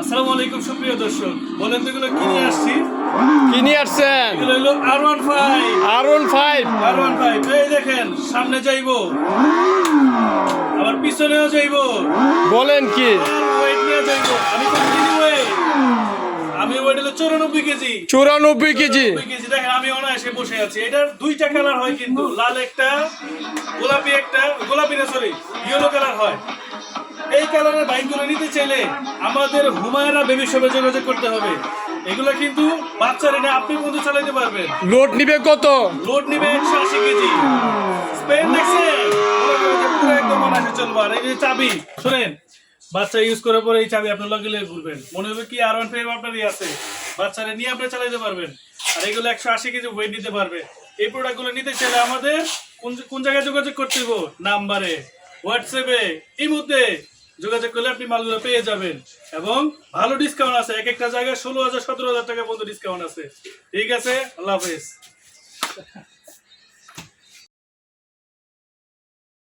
আসসালামু আলাইকুম সুপ্রিয় দর্শক, বলেন তো এগুলো কি নিয়ে আসছি? কি নিয়ে আসছেন? এগুলো হলো R15 R15। এই দেখেন, সামনে যাইবো, আবার পিছনেও যাইবো, বলেন কি? আর ওয়েট নিয়ে যাইবো। আমি কত কেজি ওয়েট? আমি ওয়েট হলো 94 কেজি। 94 কেজি। 94 কেজি। দেখেন আমি অনায়াসে বসে আছি। এটার দুইটা কালার হয়, কিন্তু লাল একটা, গোলাপি একটা, গোলাপি না সরি ইয়েলো কালার হয়। এই কালারের বাইকগুলো নিতে চাইলে আমাদের হুমায়রা বেবি শপে যোগাযোগ করতে হবে। এগুলো কিন্তু বাচ্চারা না, আপনি বন্ধু চালাতে পারবেন। লোড নিবে কত? লোড নিবে 180 কেজি। স্পেন দেখছেন? পুরো একদম অনায়াসে চলবে। আর এই যে চাবি শুনেন, বাচ্চা ইউজ করার পরে এই চাবি আপনার লগে লগে ঘুরবেন, মনে হবে কি R15 আপনারই আছে। বাচ্চারা নিয়ে আপনি চালাতে পারবেন। আর এগুলো 180 কেজি ওয়েট নিতে পারবে। এই প্রোডাক্টগুলো নিতে চাইলে আমাদের কোন জায়গায় যোগাযোগ করতে হবে? নাম্বারে, হোয়াটসঅ্যাপে, ইমোতে যোগাযোগ করলে আপনি মালগুলো পেয়ে যাবেন। এবং ভালো ডিসকাউন্ট আছে, এক একটা জায়গায় 16,000 17,000 টাকা পর্যন্ত ডিসকাউন্ট আছে। ঠিক আছে, আল্লাহ হাফেজ।